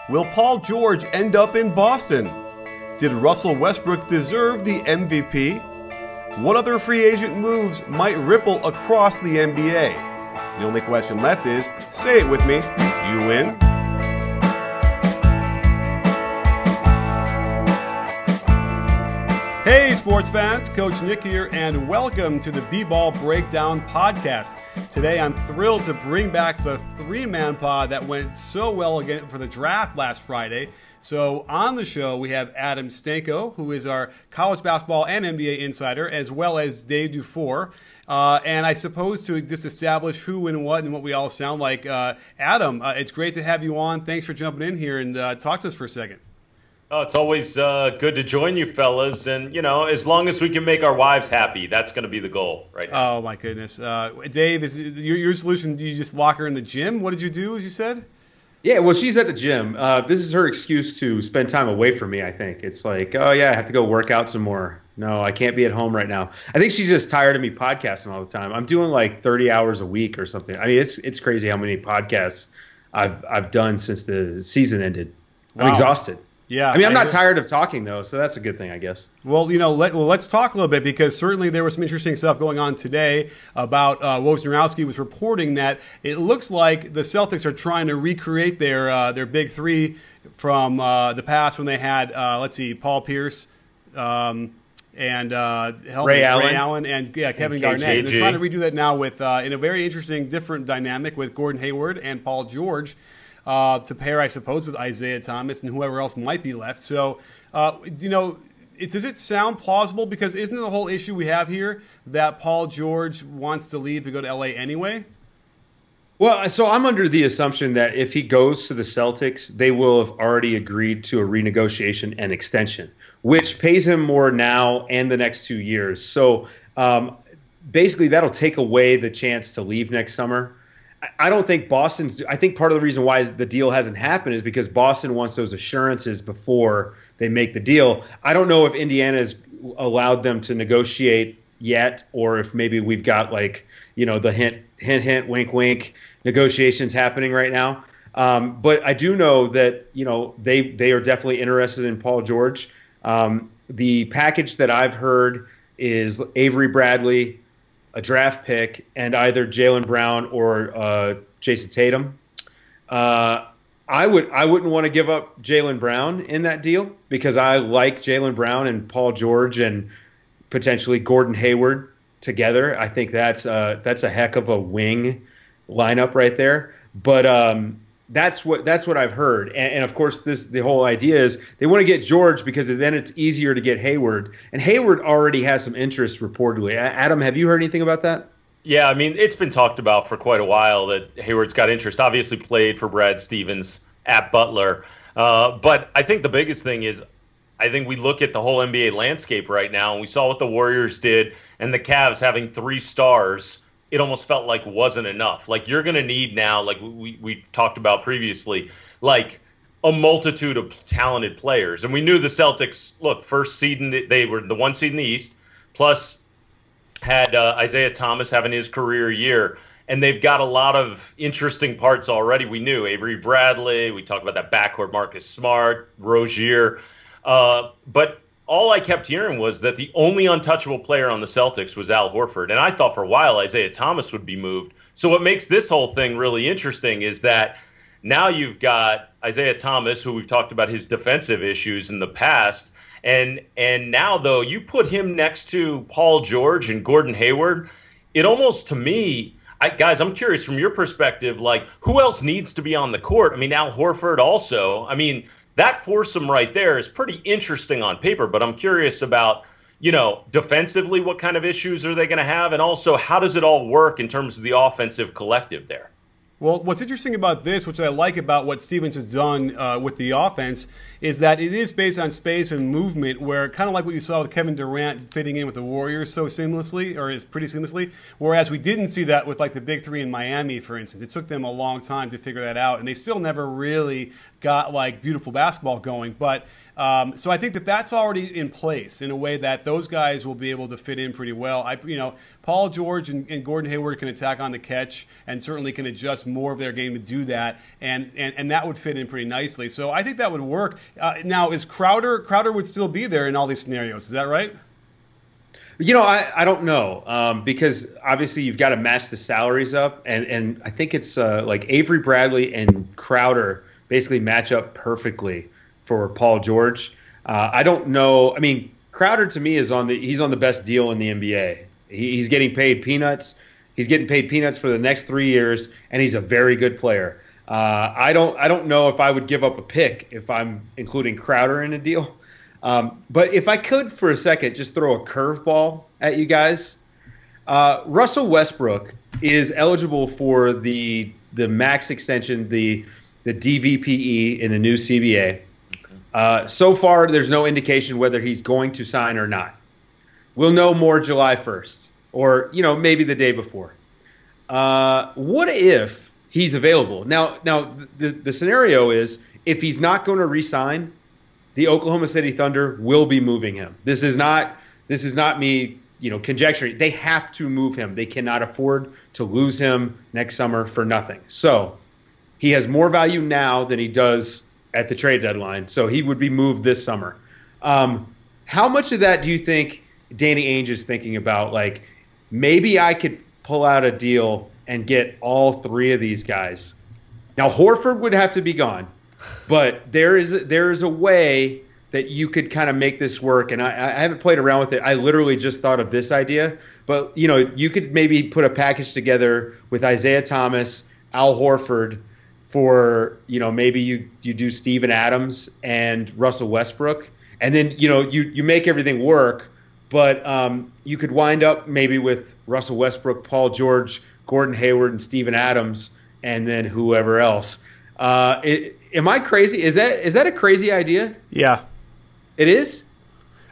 Will Paul George end up in Boston? Did Russell Westbrook deserve the MVP? What other free agent moves might ripple across the NBA? The only question left is, say it with me, you win? Hey sports fans, Coach Nick here, and welcome to the B-Ball Breakdown Podcast. Today I'm thrilled to bring back the three-man pod that went so well again for the draft last Friday. So on the show we have Adam Stanco, who is our college basketball and NBA insider, as well as DuFour. And I suppose to just establish who and what we all sound like, Adam, it's great to have you on. Thanks for jumping in here and talk to us for a second. Oh, it's always good to join you fellas, and as long as we can make our wives happy, that's going to be the goal right now. Oh my goodness, Dave, is your solution? Do you just lock her in the gym? What did you do, as you said? Yeah, well, she's at the gym. This is her excuse to spend time away from me, I think. It's like, oh yeah, I have to go work out some more. No, I can't be at home right now. I think she's just tired of me podcasting all the time. I'm doing like 30 hours a week or something. I mean, it's crazy how many podcasts I've done since the season ended. Wow. I'm exhausted. Yeah, I mean, I'm not tired of talking, though, so that's a good thing, I guess. Well, let's talk a little bit, because certainly there was some interesting stuff going on today about Wojnarowski was reporting that it looks like the Celtics are trying to recreate their big three from the past when they had, Paul Pierce and Ray Allen and Kevin Garnett. And they're trying to redo that now with in a very interesting, different dynamic with Gordon Hayward and Paul George. To pair, I suppose, with Isaiah Thomas and whoever else might be left. So, does it sound plausible? Because isn't the whole issue we have here that Paul George wants to leave to go to L.A. anyway? Well, so I'm under the assumption that if he goes to the Celtics, they will have already agreed to a renegotiation and extension, which pays him more now and the next 2 years. So basically, that'll take away the chance to leave next summer. I don't think I think part of the reason why the deal hasn't happened is because Boston wants those assurances before they make the deal. I don't know if Indiana has allowed them to negotiate yet, or if maybe we've got the hint, wink, wink negotiations happening right now. But I do know that, they are definitely interested in Paul George. The package that I've heard is Avery Bradley, a draft pick, and either Jaylen Brown or Jason Tatum. I wouldn't want to give up Jaylen Brown in that deal, because I like Jaylen Brown and Paul George and potentially Gordon Hayward together. I think that's a heck of a wing lineup right there. But that's what I've heard, and of course the whole idea is they want to get George because then it's easier to get Hayward, and Hayward already has some interest reportedly. Adam, have you heard anything about that? Yeah, I mean, it's been talked about for quite a while that Hayward's got interest. Obviously played for Brad Stevens at Butler, but I think the biggest thing is I think we look at the whole NBA landscape right now, and we saw what the Warriors did, and the Cavs having 3 stars. It almost felt like wasn't enough. Like, you're going to need now, like we talked about previously, like a multitude of talented players. And we knew the Celtics, look, first seed, they were the 1 seed in the East, plus had Isaiah Thomas having his career year. And they've got a lot of interesting parts already. We knew Avery Bradley. We talked about that backcourt, Marcus Smart, Rozier. But all I kept hearing was that the only untouchable player on the Celtics was Al Horford. And I thought for a while Isaiah Thomas would be moved. So what makes this whole thing really interesting is that now you've got Isaiah Thomas, who we've talked about his defensive issues in the past. And now, though, you put him next to Paul George and Gordon Hayward, it almost, to me, guys, I'm curious from your perspective, like, who else needs to be on the court? I mean, Al Horford also. I mean, that foursome right there is pretty interesting on paper, but I'm curious about, defensively, what kind of issues are they going to have? And also, how does it all work in terms of the offensive collective there? Well, what's interesting about this, which I like about what Stevens has done with the offense, is that it is based on space and movement, where kind of like what you saw with Kevin Durant fitting in with the Warriors so seamlessly, or is pretty seamlessly, whereas we didn't see that with like the big three in Miami, for instance. It took them a long time to figure that out, and they still never really got like beautiful basketball going. But So I think that that's already in place in a way that those guys will be able to fit in pretty well. Paul George and Gordon Hayward can attack on the catch and certainly can adjust more of their game to do that, and that would fit in pretty nicely. So I think that would work. Now, is Crowder would still be there in all these scenarios? Is that right? I don't know because obviously you've got to match the salaries up, and I think it's like Avery Bradley and Crowder basically match up perfectly for Paul George. I don't know. I mean, Crowder to me he's on the best deal in the NBA. He's getting paid peanuts. He's getting paid peanuts for the next 3 years, and he's a very good player. I don't know if I would give up a pick if I'm including Crowder in a deal. But if I could for a second just throw a curveball at you guys, Russell Westbrook is eligible for the max extension, the DVPE in the new CBA. So far, there's no indication whether he's going to sign or not. We'll know more July 1st or, maybe the day before. What if he's available? Now the scenario is if he's not going to re-sign, the Oklahoma City Thunder will be moving him. This is not me, conjecturing. They have to move him. They cannot afford to lose him next summer for nothing. So he has more value now than he does at the trade deadline. So he would be moved this summer. How much of that do you think Danny Ainge is thinking about? Like, maybe I could pull out a deal and get all three of these guys. Now, Horford would have to be gone. But there is a way that you could kind of make this work, and I haven't played around with it. I literally just thought of this idea. But, you could maybe put a package together with Isaiah Thomas, Al Horford for, maybe you do Steven Adams and Russell Westbrook. And then, you make everything work. But you could wind up maybe with Russell Westbrook, Paul George, Gordon Hayward, and Steven Adams, and then whoever else. Am I crazy? Is that a crazy idea? Yeah. It is?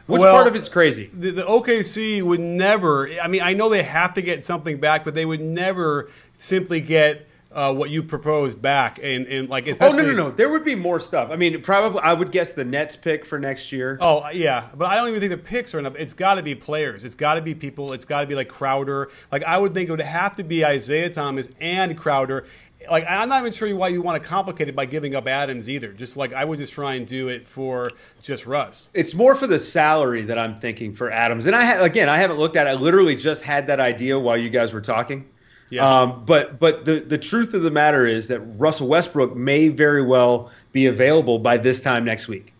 Which part of it's crazy? The OKC would never – I mean, I know they have to get something back, but they would never simply get what you proposed back. And like, especially, no. There would be more stuff. I mean, probably I would guess the Nets pick for next year. Oh, yeah. But I don't even think the picks are enough. It's got to be players. It's got to be people. It's got to be like Crowder. Like, I would think it would have to be Isaiah Thomas and Crowder. Like, I'm not even sure why you want to complicate it by giving up Adams either. Just like, I would just try and do it for just Russ. It's more for the salary that I'm thinking for Adams. And I haven't looked at it. I literally just had that idea while you guys were talking. Yeah. But the truth of the matter is that Russell Westbrook may very well be available by this time next week.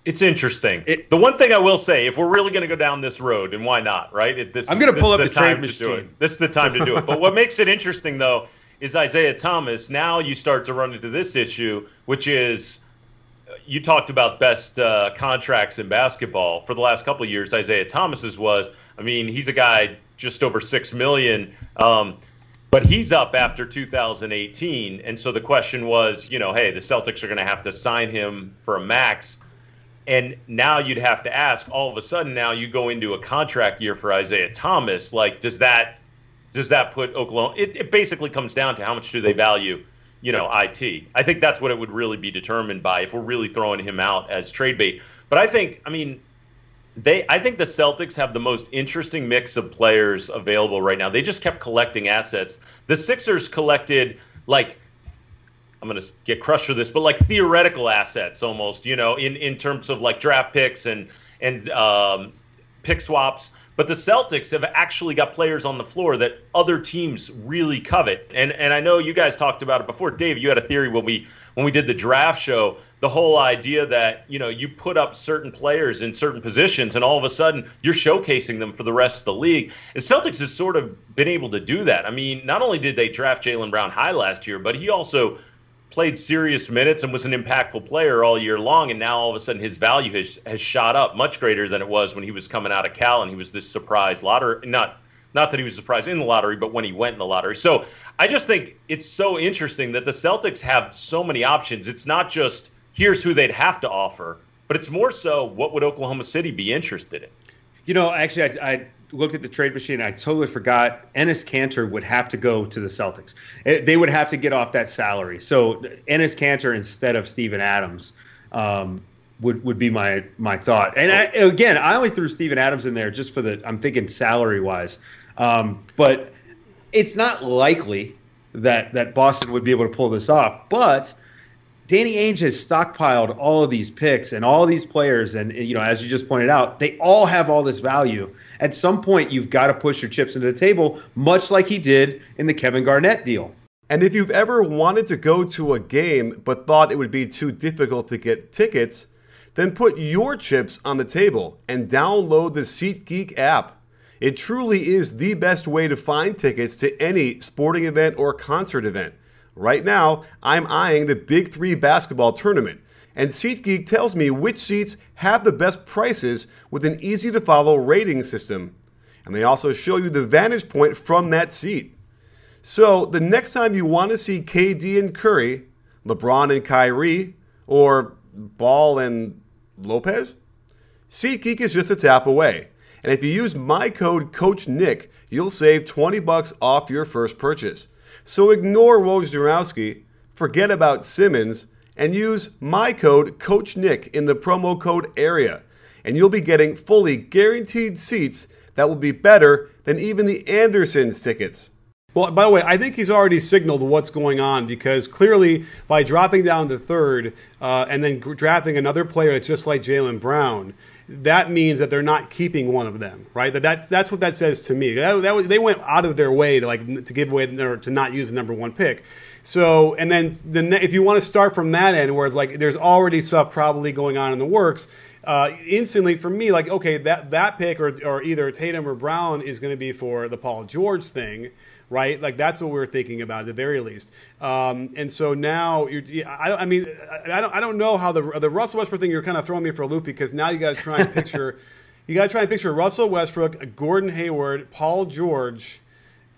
It's interesting. The one thing I will say, if we're really going to go down this road, and why not, right? I'm going to pull up the trade machine. This is the time to do it. But what makes it interesting, though, is Isaiah Thomas. Now you start to run into this issue, which is you talked about best contracts in basketball. For the last couple of years, Isaiah Thomas's was, I mean, he's a guy just over $6 million. But he's up after 2018. And so the question was, hey, the Celtics are going to have to sign him for a max. And now you'd have to ask, all of a sudden now you go into a contract year for Isaiah Thomas. Like, does that put Oklahoma? It basically comes down to how much do they value, IT. I think that's what it would really be determined by if we're really throwing him out as trade bait. But I think the Celtics have the most interesting mix of players available right now. They just kept collecting assets. The Sixers collected, like, I'm going to get crushed for this, but like theoretical assets almost, in terms of like draft picks and pick swaps. But the Celtics have actually got players on the floor that other teams really covet. And I know you guys talked about it before. Dave, you had a theory when we did the draft show, the whole idea that, you put up certain players in certain positions and all of a sudden you're showcasing them for the rest of the league. And Celtics has sort of been able to do that. I mean, not only did they draft Jaylen Brown high last year, but he also played serious minutes and was an impactful player all year long, and now all of a sudden his value has shot up much greater than it was when he was coming out of Cal and he was this surprise lottery. Not that he was surprised in the lottery, but when he went in the lottery. So I just think it's so interesting that the Celtics have so many options. It's not just here's who they'd have to offer, but it's more so what would Oklahoma City be interested in? Actually, looked at the trade machine. I totally forgot. Enes Kanter would have to go to the Celtics. They would have to get off that salary. So Enes Kanter instead of Steven Adams would be my thought. And I only threw Steven Adams in there just for I'm thinking salary wise. But it's not likely that Boston would be able to pull this off. But Danny Ainge has stockpiled all of these picks and all these players, and as you just pointed out, they all have all this value. At some point, you've got to push your chips into the table, much like he did in the Kevin Garnett deal. And if you've ever wanted to go to a game but thought it would be too difficult to get tickets, then put your chips on the table and download the SeatGeek app. It truly is the best way to find tickets to any sporting event or concert event. Right now, I'm eyeing the Big 3 basketball tournament, and SeatGeek tells me which seats have the best prices with an easy-to-follow rating system. And they also show you the vantage point from that seat. So the next time you want to see KD and Curry, LeBron and Kyrie, or Ball and Lopez, SeatGeek is just a tap away. And if you use my code CoachNick, you'll save $20 off your first purchase. So ignore Wojnarowski, forget about Simmons, and use my code CoachNick in the promo code area. And you'll be getting fully guaranteed seats that will be better than even the Andersons tickets. Well, by the way, I think he's already signaled what's going on, because clearly by dropping down to third and then drafting another player that's just like Jaylen Brown, that means that they're not keeping one of them, right? That's what that says to me. They went out of their way to give away or to not use the number 1 pick. So, and then if you want to start from that end, where it's like there's already stuff probably going on in the works, instantly for me, like, okay, that pick or either Tatum or Brown is going to be for the Paul George thing, right? Like that's what we're thinking about at the very least. And so now, I don't know how the Russell Westbrook thing, you're kind of throwing me for a loop, because now you got to try and picture Russell Westbrook, Gordon Hayward, Paul George,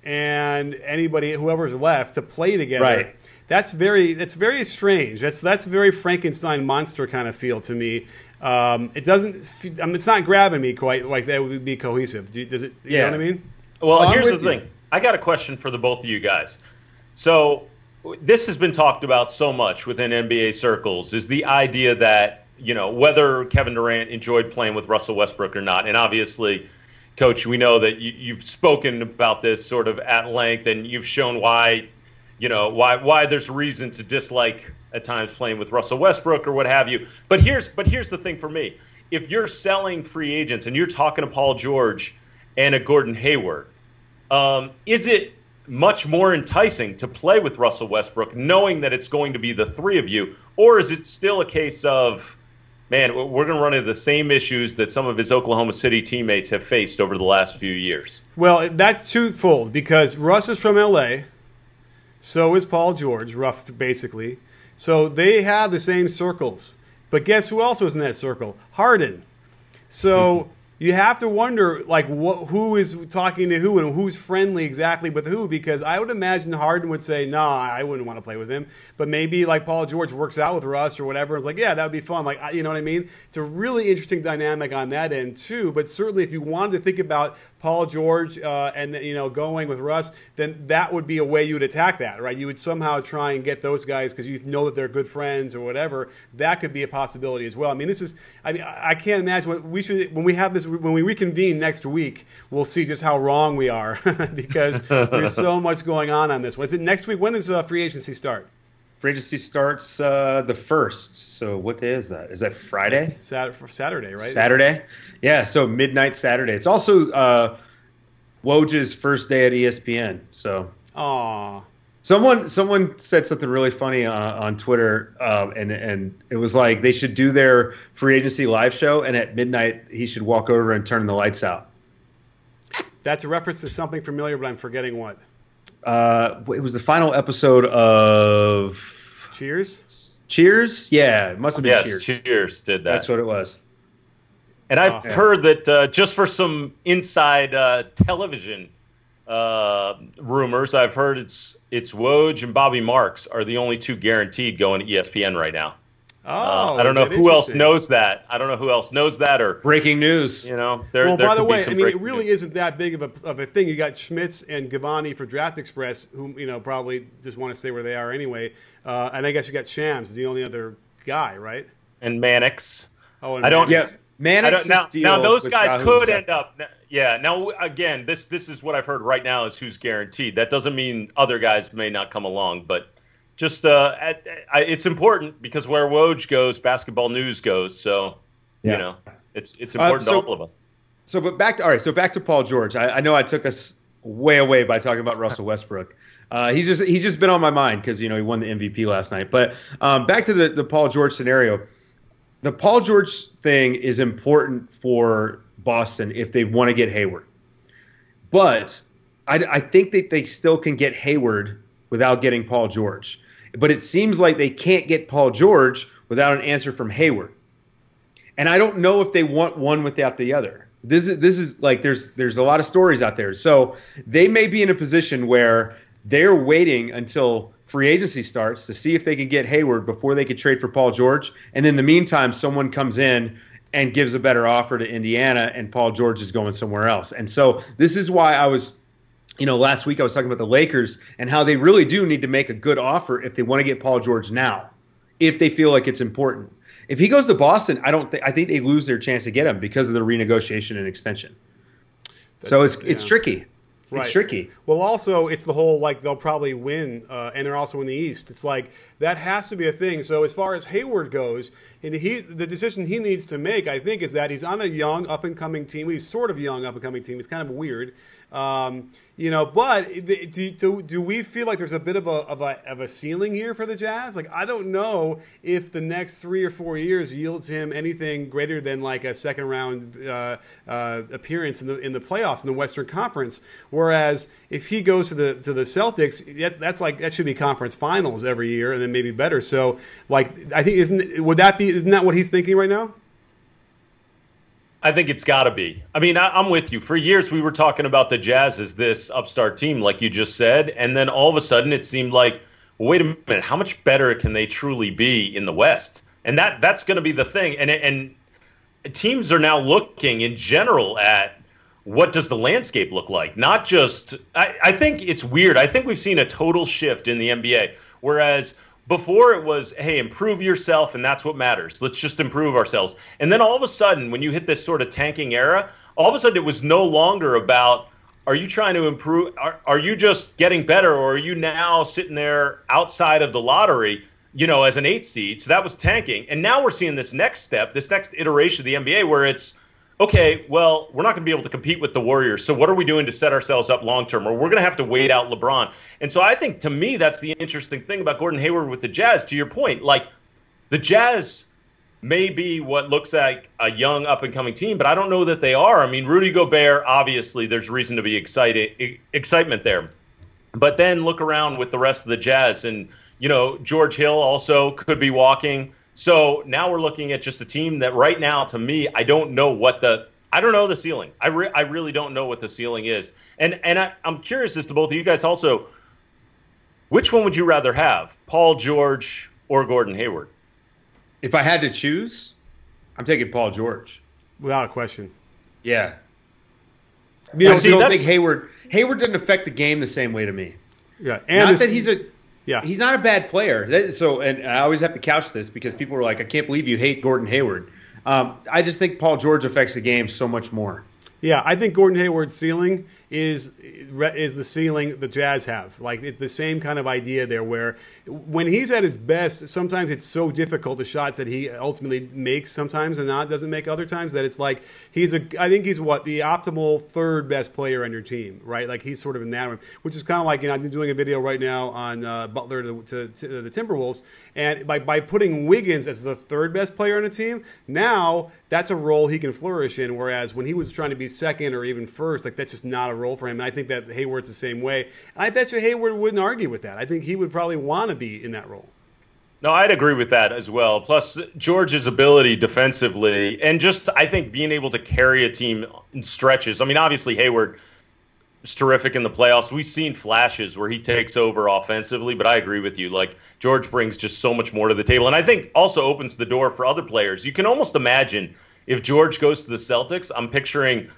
and whoever's left to play together. Right. That's very strange. That's very Frankenstein monster kind of feel to me. It doesn't. It's not grabbing me quite like that would be cohesive. Does it? You know what I mean? Well, here's the thing. I got a question for the both of you guys. So this has been talked about so much within NBA circles, is the idea that, whether Kevin Durant enjoyed playing with Russell Westbrook or not. And obviously, Coach, we know that you've spoken about this sort of at length, and you've shown why there's reason to dislike at times playing with Russell Westbrook or what have you. But here's the thing for me. If you're selling free agents and you're talking to Paul George and a Gordon Hayward, is it much more enticing to play with Russell Westbrook knowing that it's going to be the three of you? Or is it still a case of, man, we're going to run into the same issues that some of his Oklahoma City teammates have faced over the last few years? Well, that's twofold, because Russ is from L.A., so is Paul George, basically. So they have the same circles. But guess who else was in that circle? Harden. So you have to wonder, like, who is talking to who and who's friendly exactly with who, because I would imagine Harden would say, no, I wouldn't want to play with him. But maybe, like, Paul George works out with Russ or whatever. It's like, yeah, that would be fun. Like, you know what I mean? It's a really interesting dynamic on that end, too. But certainly if you wanted to think about Paul George and going with Russ, then that would be a way you would attack that, right? You would somehow try and get those guys because you know that they're good friends or whatever. That could be a possibility as well. I mean, I can't imagine what we should, when we reconvene next week, we'll see just how wrong we are because there's so much going on this. Was it next week? When does free agency start? Free agency starts the 1st. So what day is that? Is that Friday? Saturday, right? Saturday? Yeah, so midnight Saturday. It's also Woj's first day at ESPN. So Aww. Someone said something really funny on Twitter, and it was like they should do their free agency live show, and at midnight he should walk over and turn the lights out. That's a reference to something familiar, but I'm forgetting what. It was the final episode of Cheers? Cheers? Yeah, it must have been Cheers. Cheers Did that. That's what it was. And I've heard that just for some inside television rumors, I've heard it's Woj and Bobby Marks are the only two guaranteed going to ESPN right now. I don't know who else knows that. I don't know who else knows that or breaking news. Well, by the way, I mean, it really isn't that big of a thing. You got Schmitz and Gavani for Draft Express, who probably just want to stay where they are anyway. And I guess you got Shams, the only other guy, right? And Mannix. Oh, and Mannix. Mannix. Now those guys could end up. Yeah. Now again, this is what I've heard right now is who's guaranteed. That doesn't mean other guys may not come along, but. Just it's important because where Woj goes, basketball news goes. So, it's important to all of us. So, but back to Paul George. I know I took us way away by talking about Russell Westbrook. He's just been on my mind because he won the MVP last night. But back to the Paul George scenario. The Paul George thing is important for Boston if they want to get Hayward. But I think that they still can get Hayward without getting Paul George. But it seems like they can't get Paul George without an answer from Hayward. And I don't know if they want one without the other. This is like there's a lot of stories out there. So they may be in a position where they're waiting until free agency starts to see if they can get Hayward before they could trade for Paul George. And in the meantime, someone comes in and gives a better offer to Indiana and Paul George is going somewhere else. And so this is why I was last week I was talking about the Lakers and how they really do need to make a good offer if they want to get Paul George now, if they feel like it's important. If he goes to Boston, I think they lose their chance to get him because of the renegotiation and extension. So it's tricky. Right. It's tricky. Well, also, it's the whole, they'll probably win, and they're also in the East. It's like, that has to be a thing. So as far as Hayward goes, and the decision he needs to make, I think, is that he's on a young, up-and-coming team. He's sort of young, up-and-coming team. It's kind of weird. But do we feel like there's a bit of a ceiling here for the Jazz? I don't know if the next 3 or 4 years yields him anything greater than a second round appearance in the playoffs in the Western Conference. Whereas if he goes to the Celtics, that should be conference finals every year and then maybe better. So I think isn't that what he's thinking right now? I think it's got to be. I mean, I'm with you. For years, we were talking about the Jazz as this upstart team, like you just said. And then all of a sudden, it seemed like, well, wait a minute, how much better can they truly be in the West? And that's going to be the thing. And teams are now looking in general at what does the landscape look like? Not just – I think it's weird. I think we've seen a total shift in the NBA, whereas – before it was, hey, improve yourself, and that's what matters. Let's just improve ourselves. And then all of a sudden, when you hit this sort of tanking era, all of a sudden it was no longer about, are you trying to improve? Are you just getting better, or are you now sitting there outside of the lottery, as an 8 seed? So that was tanking. And now we're seeing this next step, this next iteration of the NBA where it's, okay, well, we're not going to be able to compete with the Warriors. So what are we doing to set ourselves up long term? Or we're going to have to wait out LeBron. And so I think, to me, that's the interesting thing about Gordon Hayward with the Jazz. To your point, the Jazz may be what looks like a young up-and-coming team, but I don't know that they are. I mean, Rudy Gobert, obviously, there's reason to be excitement there. But then look around with the rest of the Jazz, and George Hill also could be walking. So now we're looking at just a team that right now, to me, I don't know the ceiling. I really don't know what the ceiling is. And I'm curious as to both of you guys also, which one would you rather have, Paul George or Gordon Hayward? If I had to choose, I'm taking Paul George. Without a question. Yeah. I don't think Hayward doesn't affect the game the same way to me. Yeah. And not that he's not a bad player. And I always have to couch this because people are like, I can't believe you hate Gordon Hayward. I just think Paul George affects the game so much more. Yeah, I think Gordon Hayward's ceiling is the ceiling the Jazz have. It's the same kind of idea there where when he's at his best, sometimes it's so difficult, the shots that he ultimately makes sometimes and doesn't make other times, that it's like I think he's the optimal third best player on your team, right? He's sort of in that room, which is kind of I'm doing a video right now on Butler to the Timberwolves, and by putting Wiggins as the third best player on a team, now that's a role he can flourish in, whereas when he was trying to be second or even first, that's just not a role for him. And I think that Hayward's the same way. And I bet you Hayward wouldn't argue with that. I think he would probably want to be in that role. No, I'd agree with that as well. Plus, George's ability defensively and just, I think, being able to carry a team in stretches. I mean, obviously, Hayward, is terrific in the playoffs. We've seen flashes where he takes over offensively, but I agree with you. Like, George brings just so much more to the table. And I think also opens the door for other players. You can almost imagine if George goes to the Celtics, I'm picturing,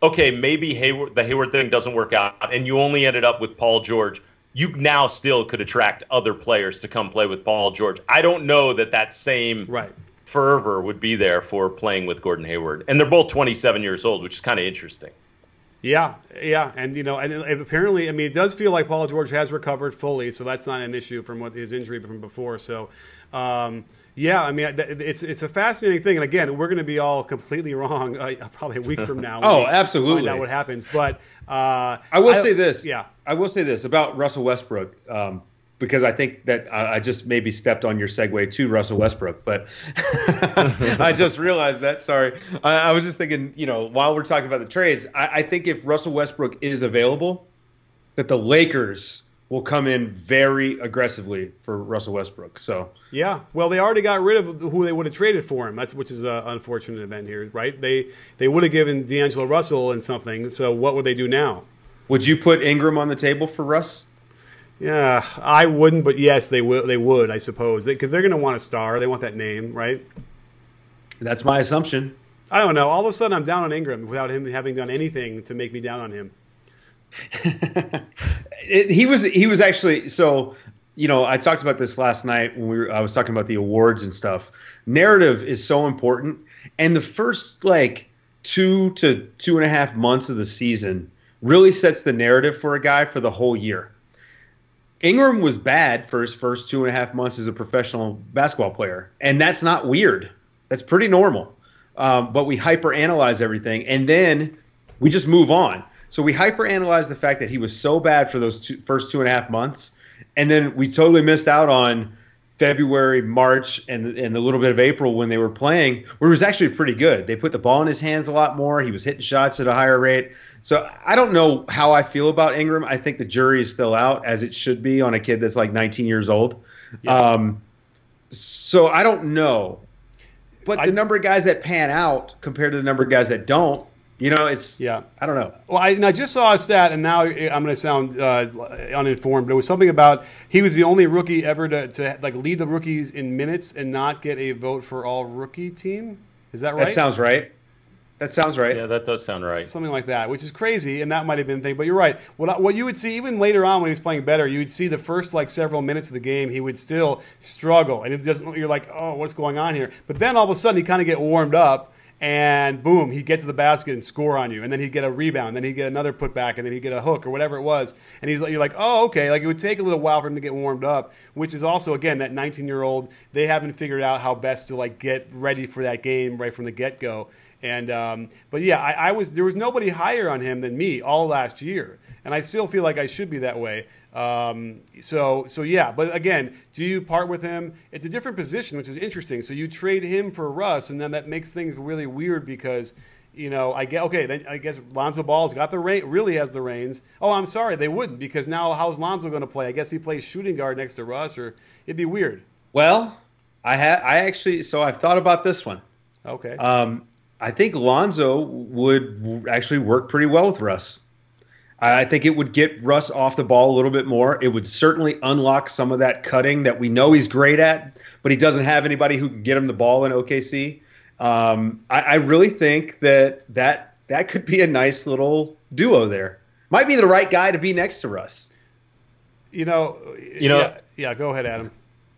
okay, maybe the Hayward thing doesn't work out, and you only ended up with Paul George. You now still could attract other players to come play with Paul George. I don't know that same fervor would be there for playing with Gordon Hayward. And they're both 27 years old, which is kind of interesting. Yeah, and and apparently, I mean, it does feel like Paul George has recovered fully, so that's not an issue from what his injury from before. So, yeah, I mean, it's a fascinating thing, and again, we're going to be all completely wrong probably a week from now. Oh, absolutely. Find out what happens, but I will say this. Yeah, I will say this about Russell Westbrook. Because I think that I just maybe stepped on your segue to Russell Westbrook, but I just realized that. Sorry. I was just thinking, while we're talking about the trades, I think if Russell Westbrook is available, that the Lakers will come in very aggressively for Russell Westbrook. So yeah, well, they already got rid of who they would have traded for him. Which is an unfortunate event here, right? They would have given D'Angelo Russell and something. So what would they do now? Would you put Ingram on the table for Russ? Yeah, I wouldn't, but yes, they would, I suppose, because they're going to want a star. They want that name, right? That's my assumption. I don't know. All of a sudden, I'm down on Ingram without him having done anything to make me down on him. He was actually so. I talked about this last night when I was talking about the awards and stuff. Narrative is so important, and the first 2 to 2.5 months of the season really sets the narrative for a guy for the whole year. Ingram was bad for his first 2.5 months as a professional basketball player, and that's not weird. That's pretty normal. But we hyperanalyze everything, and then we just move on. So we hyperanalyze the fact that he was so bad for those first 2.5 months, and then we totally missed out on February, March, and a little bit of April when they were playing, where he was actually pretty good. They put the ball in his hands a lot more. He was hitting shots at a higher rate. So I don't know how I feel about Ingram. I think the jury is still out, as it should be on a kid that's 19 years old. Yeah. So I don't know. But the number of guys that pan out compared to the number of guys that don't, it's I don't know. Well, I just saw a stat, and now I'm going to sound uninformed, but it was something about he was the only rookie ever to lead the rookies in minutes and not get a vote for all rookie team. Is that right? That sounds right. Yeah, that does sound right. Something like that, which is crazy, and that might have been the thing. But you're right. What you would see, even later on when he was playing better, you would see the first several minutes of the game, he would still struggle. And you're like, oh, what's going on here? But then all of a sudden, he kind of get warmed up, and boom, he'd get to the basket and score on you. And then he'd get a rebound, and then he'd get another putback, and then he'd get a hook or whatever it was. And you're like, oh, okay. It would take a little while for him to get warmed up, which is also, again, that 19-year-old, they haven't figured out how best to get ready for that game right from the get-go. And but yeah, there was nobody higher on him than me all last year, and I still feel like I should be that way. So yeah, but again, do you part with him? It's a different position, which is interesting. So you trade him for Russ, and then that makes things really weird because then I guess Lonzo Ball's got the really has the reins. Oh, I'm sorry, they wouldn't, because now how's Lonzo going to play? I guess he plays shooting guard next to Russ, or it'd be weird. Well, I've thought about this one. Okay. I think Lonzo would actually work pretty well with Russ. I think it would get Russ off the ball a little bit more. It would certainly unlock some of that cutting that we know he's great at, but he doesn't have anybody who can get him the ball in OKC. I really think that could be a nice little duo there. Might be the right guy to be next to Russ. Yeah, go ahead, Adam.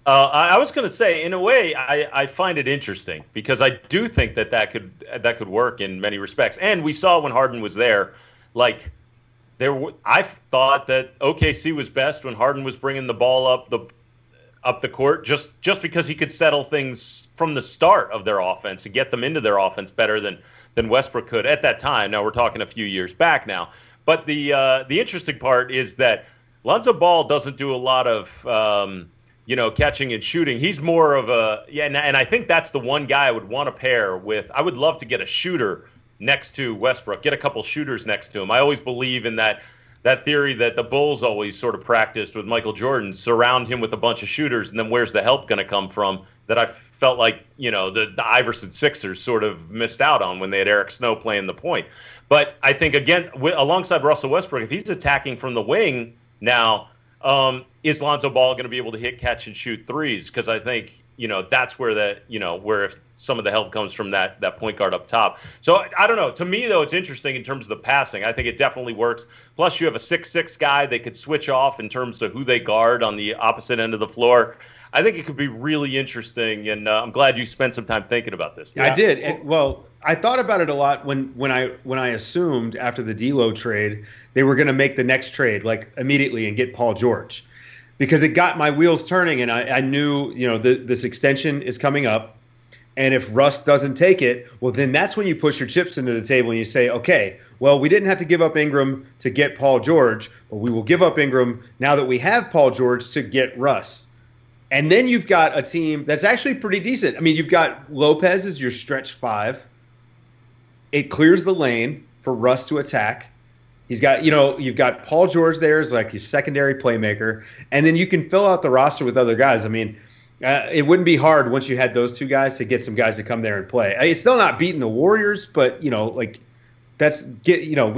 I was going to say, in a way, I find it interesting because I do think that could work in many respects. And we saw when Harden was there, I thought that OKC was best when Harden was bringing the ball up the court, just because he could settle things from the start of their offense and get them into their offense better than Westbrook could at that time. Now we're talking a few years back now, but the interesting part is that Lonzo Ball doesn't do a lot of catching and shooting. He's more of and I think that's the one guy I would want to pair with. I would love to get a shooter next to Westbrook, get a couple shooters next to him. I always believe in that theory that the Bulls always sort of practiced with Michael Jordan, surround him with a bunch of shooters, and then where's the help going to come from? That I felt like, the Iverson Sixers sort of missed out on when they had Eric Snow playing the point. But I think, again, alongside Russell Westbrook, if he's attacking from the wing now, is Lonzo Ball going to be able to hit, catch, and shoot threes? Because I think, that's where where if some of the help comes from that point guard up top. So I don't know. To me, though, it's interesting in terms of the passing. I think it definitely works. Plus, you have a 6'6" guy they could switch off in terms of who they guard on the opposite end of the floor. I think it could be really interesting, and I'm glad you spent some time thinking about this. Yeah. I did. Well, I thought about it a lot when I assumed after the D'Lo trade they were going to make the next trade like immediately and get Paul George, because it got my wheels turning, and I knew this extension is coming up, and if Russ doesn't take it, well then that's when you push your chips into the table and you say, okay, well we didn't have to give up Ingram to get Paul George, but we will give up Ingram now that we have Paul George to get Russ. And then you've got a team that's actually pretty decent. I mean, you've got Lopez as your stretch 5. It clears the lane for Russ to attack. He's got, you've got Paul George there as like your secondary playmaker. And then you can fill out the roster with other guys. I mean, it wouldn't be hard once you had those two guys to get some guys to come there and play. It's still not beating the Warriors, but, we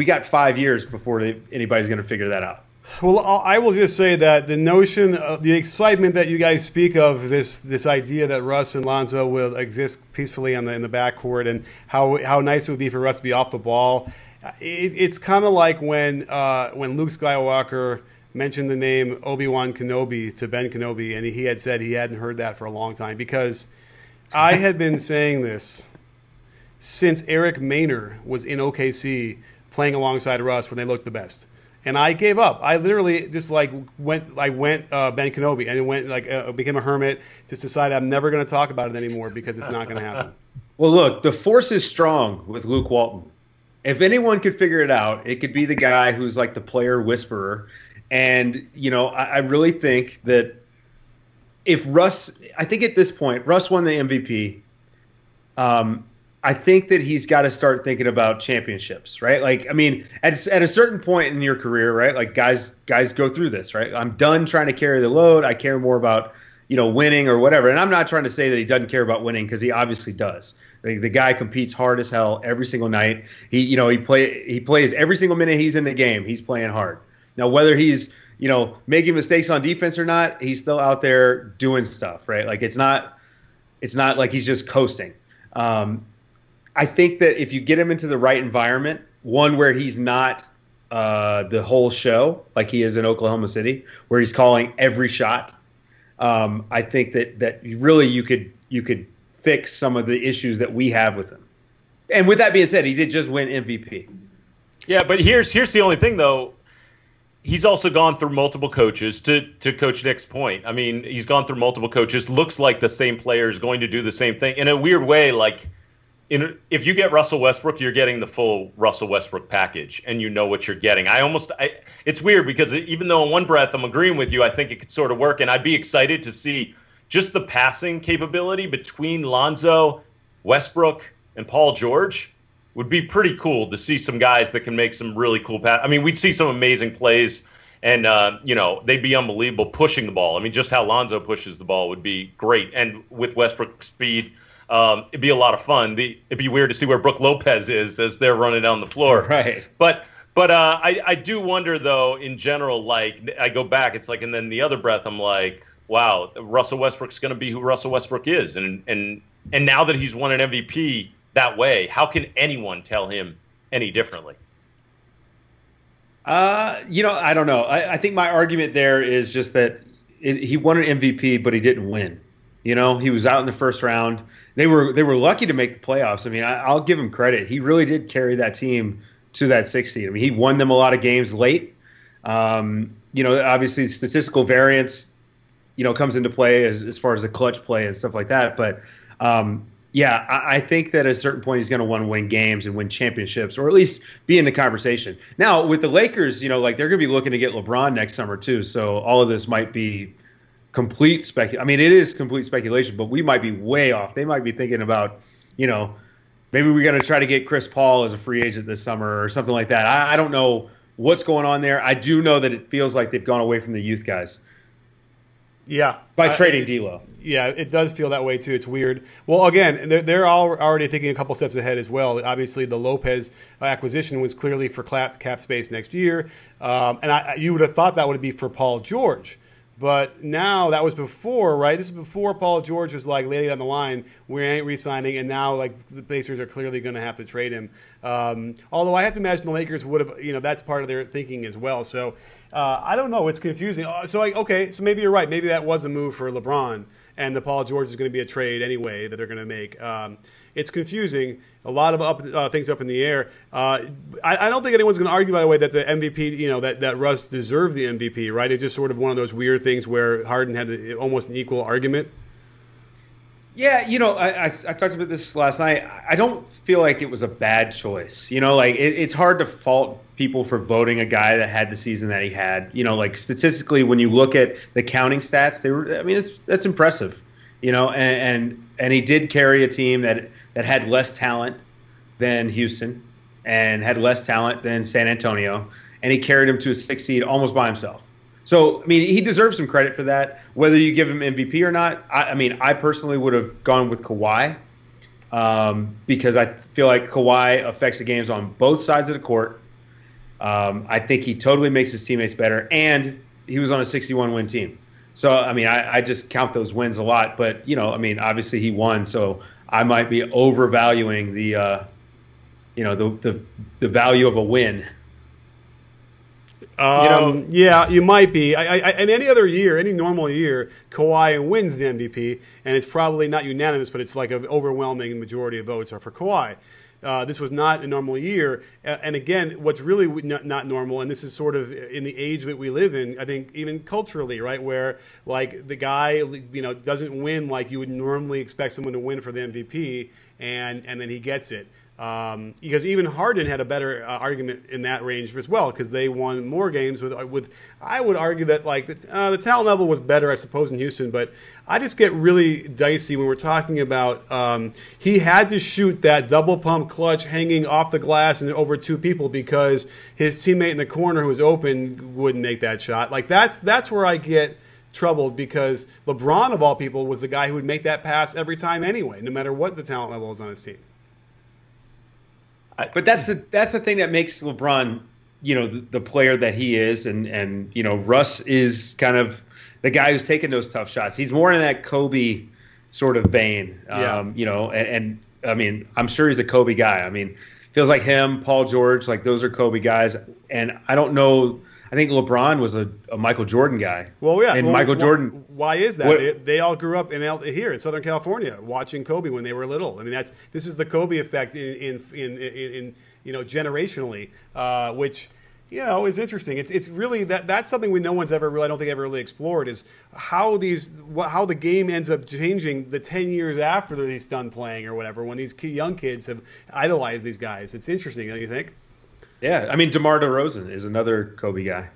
got 5 years before anybody's going to figure that out. Well, I will just say that the notion, the excitement that you guys speak of, this idea that Russ and Lonzo will exist peacefully in the backcourt, and how nice it would be for Russ to be off the ball. It's kind of like when Luke Skywalker mentioned the name Obi-Wan Kenobi to Ben Kenobi, and he had said he hadn't heard that for a long time, because I had been saying this since Eric Maynor was in OKC playing alongside Russ when they looked the best. And I gave up. I literally just went Ben Kenobi, and became a hermit. Just decided I'm never going to talk about it anymore because it's not going to happen. Well, look, the force is strong with Luke Walton. If anyone could figure it out, it could be the guy who's like the player whisperer. And I really think that if Russ, I think at this point, Russ won the MVP. I think that he's got to start thinking about championships, right? Like, I mean, at a certain point in your career, right? Like guys go through this, right? I'm done trying to carry the load. I care more about, winning or whatever. And I'm not trying to say that he doesn't care about winning, because he obviously does. The guy competes hard as hell every single night. He plays every single minute he's in the game. He's playing hard. Now, whether he's, making mistakes on defense or not, he's still out there doing stuff, right? Like it's not like he's just coasting. I think that if you get him into the right environment, one where he's not the whole show like he is in Oklahoma City, where he's calling every shot, I think that really you could fix some of the issues that we have with him. And with that being said, he did just win MVP. Yeah, but here's the only thing though. He's also gone through multiple coaches, to Coach Nick's point. I mean, he's gone through multiple coaches. Looks like the same player is going to do the same thing in a weird way, like. If you get Russell Westbrook, you're getting the full Russell Westbrook package, and you know what you're getting. It's weird because even though in one breath I'm agreeing with you, I think it could sort of work, and I'd be excited to see just the passing capability between Lonzo, Westbrook, and Paul George. Would be pretty cool to see some guys that can make some really cool pass. I mean, we'd see some amazing plays, and they'd be unbelievable pushing the ball. I mean, just how Lonzo pushes the ball would be great, and with Westbrook's speed. It'd be a lot of fun. It'd be weird to see where Brook Lopez is as they're running down the floor. Right. But I do wonder, though, in general, like I go back, it's like, and then the other breath, I'm like, wow, Russell Westbrook's going to be who Russell Westbrook is. And now that he's won an MVP that way, how can anyone tell him any differently? I don't know. I think my argument there is just that he won an MVP, but he didn't win. He was out in the first round. They were lucky to make the playoffs. I mean, I'll give him credit. He really did carry that team to that 6th seed. I mean, he won them a lot of games late. Obviously statistical variance, comes into play as far as the clutch play and stuff like that. But I think that at a certain point he's going to want to win games and win championships, or at least be in the conversation. Now with the Lakers, they're going to be looking to get LeBron next summer too. So all of this might be complete speculation. I mean, it is complete speculation, but we might be way off. They might be thinking about, maybe we're going to try to get Chris Paul as a free agent this summer or something like that. I don't know what's going on there. I do know that it feels like they've gone away from the youth guys. Yeah. By trading D'Lo. Yeah, it does feel that way too. It's weird. Well, again, they're already thinking a couple steps ahead as well. Obviously, the Lopez acquisition was clearly for cap space next year, and you would have thought that would be for Paul George. But now that was before, right? This is before Paul George was like laying on the line. We ain't re-signing, and now like the Pacers are clearly going to have to trade him. Although I have to imagine the Lakers would have, that's part of their thinking as well. So I don't know. It's confusing. So maybe you're right. Maybe that was a move for LeBron, and the Paul George is going to be a trade anyway that they're going to make. It's confusing. A lot of things up in the air. I don't think anyone's going to argue, by the way, that the MVP, that Russ deserved the MVP, right? It's just sort of one of those weird things where Harden had almost an equal argument. Yeah, I talked about this last night. I don't feel like it was a bad choice. It's hard to fault people for voting a guy that had the season that he had. Statistically, when you look at the counting stats, that's impressive. And he did carry a team that had less talent than Houston and had less talent than San Antonio, and he carried him to a 6th seed almost by himself. So, he deserves some credit for that, whether you give him MVP or not. I personally would have gone with Kawhi because I feel like Kawhi affects the games on both sides of the court. I think he totally makes his teammates better, and he was on a 61-win team. So, I just count those wins a lot. But, obviously he won, so I might be overvaluing the value of a win. Yeah, you might be. In any other year, any normal year, Kawhi wins the MVP, and it's probably not unanimous, but it's like an overwhelming majority of votes are for Kawhi. This was not a normal year. And again, what's really not normal, and this is sort of in the age that we live in, I think even culturally, right, where like the guy, doesn't win like you would normally expect someone to win for the MVP, and then he gets it. Because even Harden had a better argument in that range as well, because they won more games with. I would argue that like the talent level was better, I suppose, in Houston, but I just get really dicey when we're talking about he had to shoot that double pump clutch hanging off the glass and over 2 people because his teammate in the corner who was open wouldn't make that shot. Like that's where I get troubled, because LeBron of all people was the guy who would make that pass every time anyway, no matter what the talent level is on his team. But that's the thing that makes LeBron, the player that he is, and Russ is kind of the guy who's taking those tough shots. He's more in that Kobe sort of vein, and I'm sure he's a Kobe guy. Feels like him, Paul George, like those are Kobe guys, and I don't know. I think LeBron was a Michael Jordan guy. Well, yeah. And Michael Jordan. Why is that? They all grew up here in Southern California watching Kobe when they were little. This is the Kobe effect in generationally, which is interesting. It's really that's something no one's ever really, I don't think ever really explored, is how the game ends up changing the 10 years after he's done playing or whatever, when these young kids have idolized these guys. It's interesting, don't you think? Yeah, DeMar DeRozan is another Kobe guy.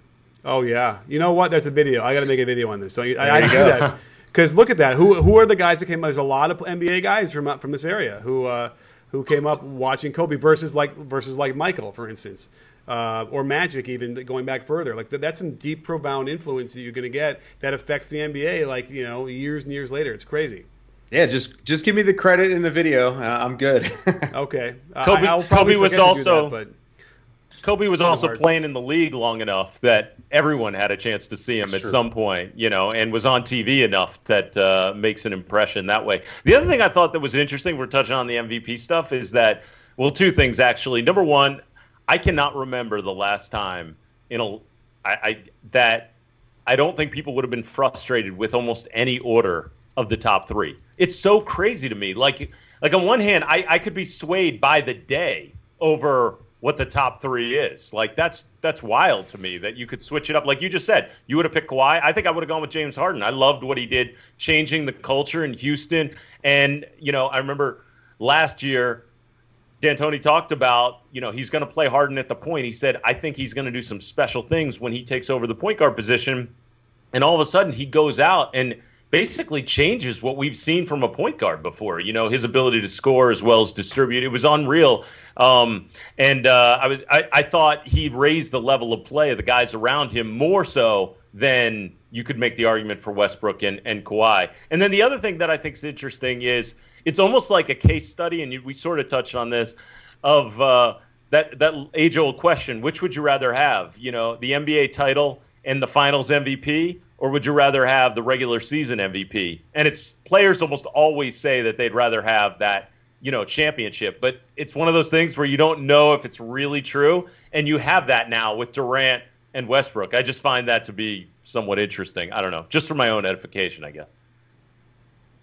Oh yeah, you know what? There's a video. I got to make a video on this. So I do that because look at that. Who are the guys that came up? There's a lot of NBA guys from this area who came up watching Kobe versus like Michael, for instance, or Magic, even going back further. Like that's some deep, profound influence that you're going to get that affects the NBA. Years and years later. It's crazy. Yeah, just give me the credit in the video. I'm good. Okay. Kobe was also playing in the league long enough that everyone had a chance to see him at some point, and was on TV enough that makes an impression that way. The other thing I thought that was interesting, we're touching on the MVP stuff, is that, well, 2 things actually. Number one, I cannot remember the last time that I don't think people would have been frustrated with almost any order of the top 3. It's so crazy to me. Like on one hand, I could be swayed by the day over what the top 3 is. Like that's wild to me that you could switch it up. Like you just said, you would have picked Kawhi. I think I would have gone with James Harden. I loved what he did, changing the culture in Houston. And, I remember last year, D'Antoni talked about, he's going to play Harden at the point. He said, I think he's going to do some special things when he takes over the point guard position. And all of a sudden he goes out and basically changes what we've seen from a point guard before. His ability to score as well as distribute. It was unreal. I thought he raised the level of play of the guys around him more so then you could make the argument for Westbrook and Kawhi. And then the other thing that I think is interesting is it's almost like a case study, and we sort of touched on this, of that age-old question: which would you rather have? The NBA title and the Finals MVP, or would you rather have the regular season MVP? And it's players almost always say that they'd rather have that championship. But it's one of those things where you don't know if it's really true, and you have that now with Durant and Westbrook. I just find that to be somewhat interesting. I don't know, just for my own edification, I guess.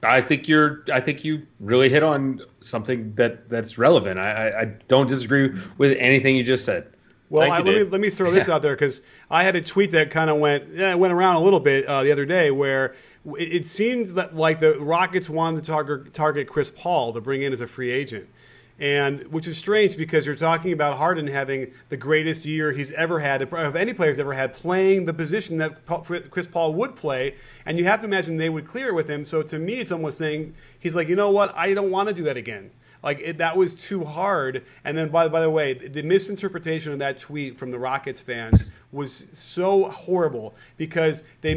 I think you really hit on something that's relevant. I don't disagree with anything you just said. Well, let me throw this out there, because I had a tweet that kind of went around a little bit the other day, where it seems that like the Rockets wanted to target Chris Paul to bring in as a free agent. And which is strange, because you're talking about Harden having the greatest year he's ever had, of any player's ever had, playing the position that Chris Paul would play. And you have to imagine they would clear with him. So to me, it's almost saying, he's like, you know what? I don't want to do that again. Like, that was too hard. And then, by the way, the misinterpretation of that tweet from the Rockets fans was so horrible, because they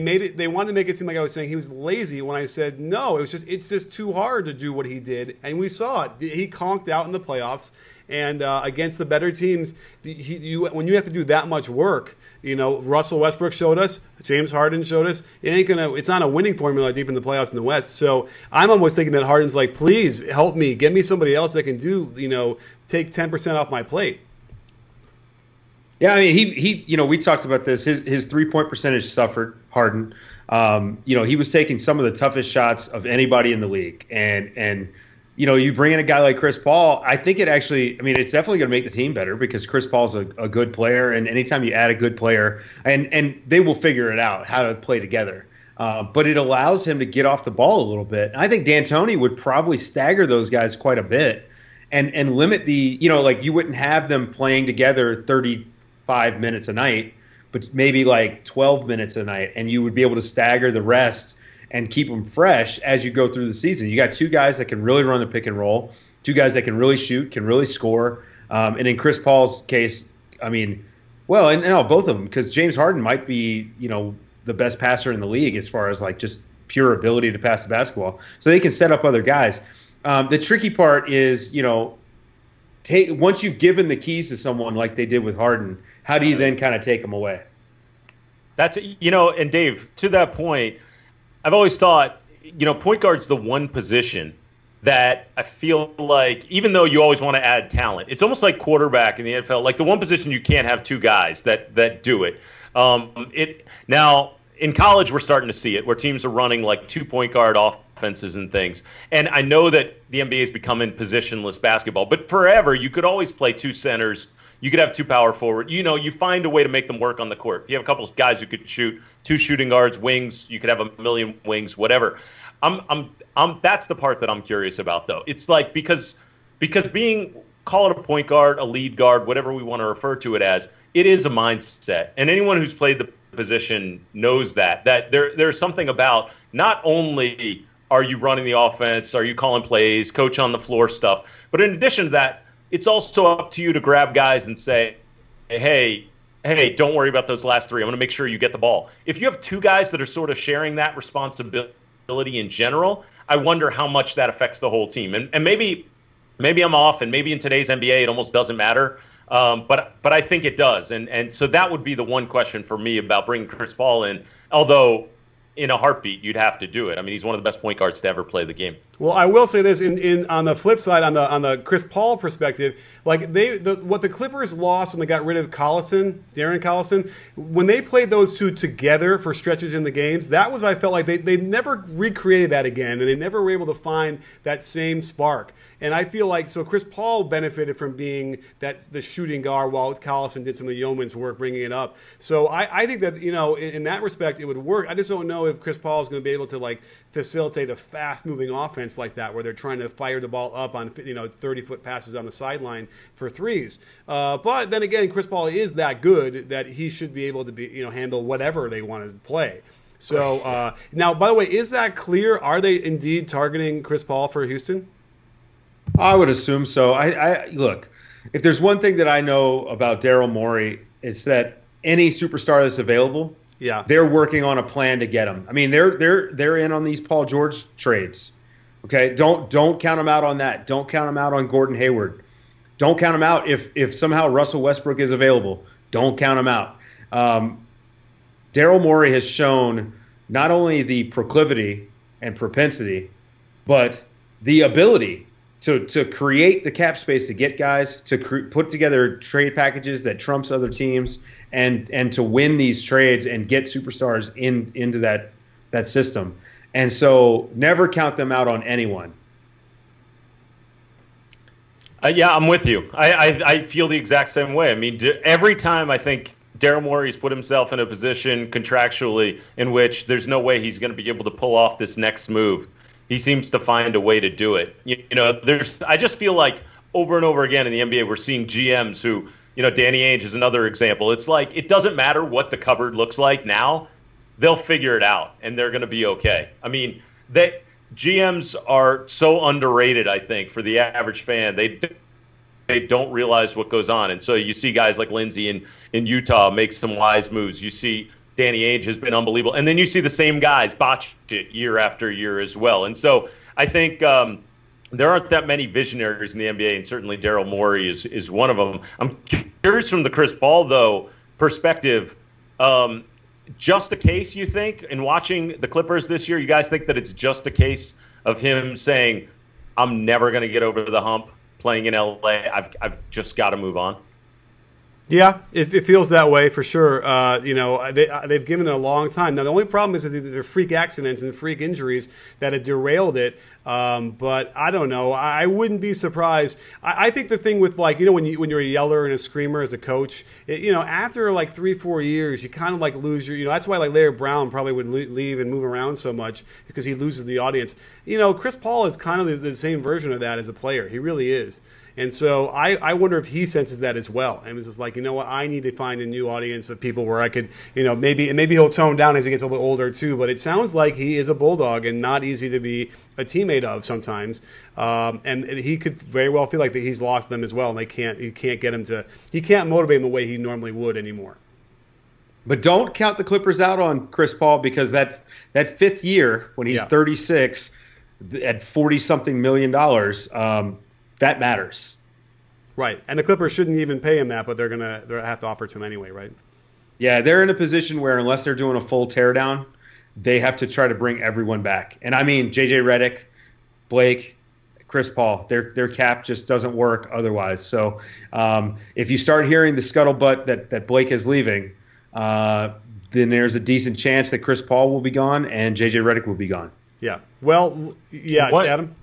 wanted to make it seem like I was saying he was lazy, when I said no. It's just too hard to do what he did, and we saw it. He conked out in the playoffs, and against the better teams, when you have to do that much work, Russell Westbrook showed us, James Harden showed us, it's not a winning formula deep in the playoffs in the West. So I'm almost thinking that Harden's like, please help me, get me somebody else that can take 10% off my plate. Yeah, I mean, he we talked about this. His 3-point percentage suffered, Harden. He was taking some of the toughest shots of anybody in the league, and you bring in a guy like Chris Paul, I think it's definitely going to make the team better, because Chris Paul's a good player, and anytime you add a good player, and they will figure it out how to play together. But it allows him to get off the ball a little bit. And I think D'Antoni would probably stagger those guys quite a bit, and limit you wouldn't have them playing together 35 minutes a night, but maybe like 12 minutes a night, and you would be able to stagger the rest and keep them fresh as you go through the season. You got two guys that can really run the pick and roll, two guys that can really shoot, can really score. And in Chris Paul's case, both of them, because James Harden might be, the best passer in the league as far as like just pure ability to pass the basketball. So they can set up other guys. The tricky part is, once you've given the keys to someone like they did with Harden, how do you then kind of take them away? That's, and Dave, to that point, I've always thought, point guard's the one position that I feel like, even though you always want to add talent, it's almost like quarterback in the NFL, like the one position you can't have two guys that do it. Now, in college, we're starting to see it, where teams are running like 2-point guard offenses and things. And I know that the NBA is becoming positionless basketball, but forever you could always play two centers. You could have two power forward. You find a way to make them work on the court. If you have a couple of guys who could shoot, two shooting guards, wings, you could have a million wings, whatever. That's the part that I'm curious about, though. It's like, because call it a point guard, a lead guard, whatever we want to refer to it as, it is a mindset. And anyone who's played the position knows that there's something about, not only are you running the offense, are you calling plays, coach on the floor stuff, but in addition to that, it's also up to you to grab guys and say, hey, don't worry about those last three. I'm going to make sure you get the ball. If you have two guys that are sort of sharing that responsibility in general, I wonder how much that affects the whole team. And maybe I'm off, and maybe in today's NBA it almost doesn't matter. But I think it does. And so that would be the one question for me about bringing Chris Paul in, although in a heartbeat, you'd have to do it. I mean, he's one of the best point guards to ever play the game. Well, I will say this: on the flip side, on the Chris Paul perspective, like what the Clippers lost when they got rid of Darren Collison, when they played those two together for stretches in the games, I felt like they never recreated that again, and they never were able to find that same spark. And I feel like Chris Paul benefited from being the shooting guard, while Collison did some of the yeoman's work bringing it up. So I think that in that respect it would work. I just don't know if Chris Paul is going to be able to facilitate a fast-moving offense like that, where they're trying to fire the ball up on 30-foot passes on the sideline for threes. But then again, Chris Paul is that good that he should be able to handle whatever they want to play. So now, by the way, is that clear? Are they indeed targeting Chris Paul for Houston? I would assume so. I look, if there's one thing that I know about Daryl Morey, it's that any superstar that's available, Yeah, they're working on a plan to get him. I mean, they're in on these Paul George trades. Okay, don't count them out on that. Don't count them out on Gordon Hayward. Don't count them out if somehow Russell Westbrook is available. Don't count them out. Daryl Morey has shown not only the proclivity and propensity, but the ability to create the cap space to get guys, to put together trade packages that trumps other teams, and to win these trades and get superstars into that system. And so never count them out on anyone. Yeah, I'm with you. I feel the exact same way. I mean, every time I think Daryl Morey's put himself in a position contractually in which there's no way he's going to be able to pull off this next move, he seems to find a way to do it. I just feel like over and over again in the NBA, we're seeing GMs who, Danny Ainge is another example. It's like it doesn't matter what the cupboard looks like now. They'll figure it out, and they're going to be okay. I mean, GMs are so underrated, I think, for the average fan. They don't realize what goes on. And so you see guys like Lindsey in Utah make some wise moves. You see Danny Ainge has been unbelievable. And then you see the same guys botch it year after year as well. And so I think there aren't that many visionaries in the NBA, and certainly Daryl Morey is one of them. I'm curious from the Chris Paul, though, perspective. Just a case, you think, in watching the Clippers this year, you guys think that it's just a case of him saying, I'm never going to get over the hump playing in LA. I've just got to move on. Yeah, it feels that way for sure. They've given it a long time. Now, the only problem is that there are freak accidents and freak injuries that have derailed it. But I don't know. I wouldn't be surprised. I think the thing with, like, when you're a yeller and a screamer as a coach, after like 3-4 years, you kind of like lose your, that's why like Larry Brown probably would leave and move around so much because he loses the audience. Chris Paul is kind of the same version of that as a player. He really is. And so I wonder if he senses that as well. And it's just like, what, I need to find a new audience of people where I could, maybe he'll tone down as he gets a little older too. But it sounds like he is a bulldog and not easy to be a teammate of sometimes. And he could very well feel like that he's lost them as well. And he can't motivate him the way he normally would anymore. But don't count the Clippers out on Chris Paul, because that fifth year when he's 36 at $40-something million, that matters. Right. And the Clippers shouldn't even pay him that, but they're have to offer it to him anyway, right? Yeah, they're in a position where unless they're doing a full teardown, they have to try to bring everyone back. And I mean, JJ Redick, Blake, Chris Paul, their cap just doesn't work otherwise. So if you start hearing the scuttlebutt that Blake is leaving, then there's a decent chance that Chris Paul will be gone and JJ Redick will be gone. Yeah. Well, yeah, Adam?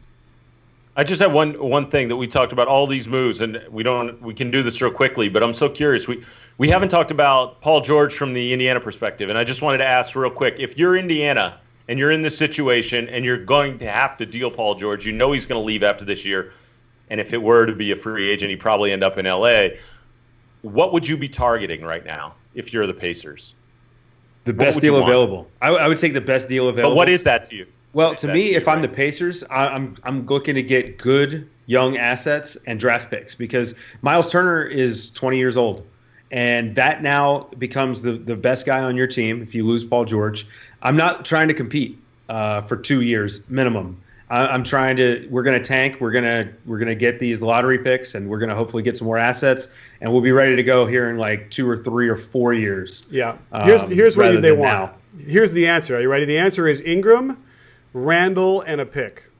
I just have one thing that we talked about, all these moves, and we can do this real quickly, but I'm so curious. We haven't talked about Paul George from the Indiana perspective, and I just wanted to ask real quick, if you're Indiana and you're in this situation and you're going to have to deal Paul George, he's going to leave after this year, and if it were to be a free agent, he'd probably end up in LA. What would you be targeting right now if you're the Pacers? The best deal available. I would take the best deal available. But what is that to you? Well, to me, if I'm the Pacers, I'm looking to get good young assets and draft picks, because Miles Turner is 20 years old, and that now becomes the best guy on your team if you lose Paul George. I'm not trying to compete for 2 years minimum. We're going to tank. We're going to get these lottery picks, and we're going to hopefully get some more assets, and we'll be ready to go here in like 2 or 3 or 4 years. Yeah. Here's what they want. Now. Here's the answer. Are you ready? The answer is Ingram, Randall, and a pick.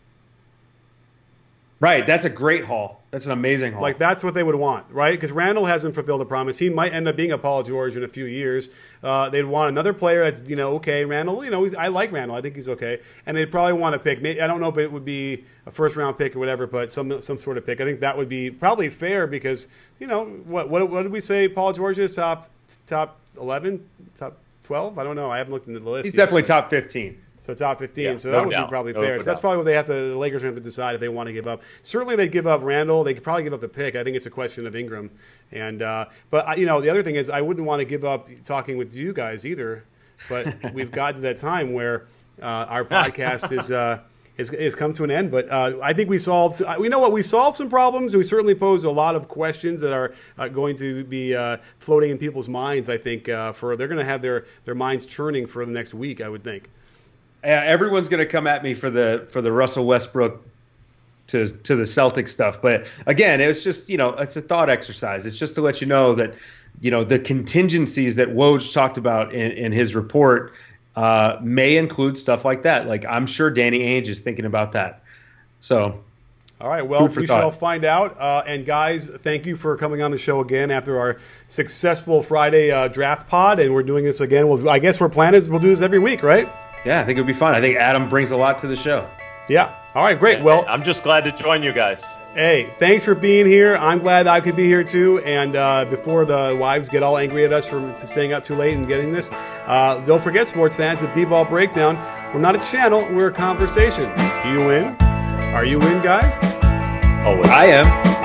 Right. That's a great haul. That's an amazing haul. Like, that's what they would want, right? Because Randall hasn't fulfilled the promise. He might end up being a Paul George in a few years. They'd want another player that's, okay, Randall, I like Randall. I think he's okay. And they'd probably want a pick. I don't know if it would be a first-round pick or whatever, but some sort of pick. I think that would be probably fair because, what did we say Paul George is? Top 11? Top 12? I don't know. I haven't looked into the list He's yet. definitely top 15. So top 15, so that would be probably fair. So that's probably what the Lakers are going to have to decide if they want to give up. Certainly they'd give up Randall. They could probably give up the pick. I think it's a question of Ingram. And but the other thing is I wouldn't want to give up talking with you guys either. But we've gotten to that time where our podcast is come to an end. But I think we solved some problems. We certainly posed a lot of questions that are going to be floating in people's minds. I think they're going to have their minds churning for the next week, I would think. Everyone's going to come at me for the Russell Westbrook to the Celtics stuff. But again, it was just, it's a thought exercise. It's just to let you know that, the contingencies that Woj talked about in his report may include stuff like that. Like, I'm sure Danny Ainge is thinking about that. So, all right, well, we shall find out. And guys, thank you for coming on the show again after our successful Friday draft pod. And we're doing this again. Well, I guess our plan is we'll do this every week, right? Yeah, I think it'll be fun. I think Adam brings a lot to the show. Yeah. All right, great. Well, I'm just glad to join you guys. Hey, thanks for being here. I'm glad I could be here too. And before the wives get all angry at us for staying up too late and getting this, don't forget, sports fans, at B-Ball Breakdown, we're not a channel, we're a conversation. Do you win? Are you in, guys? Always. I am.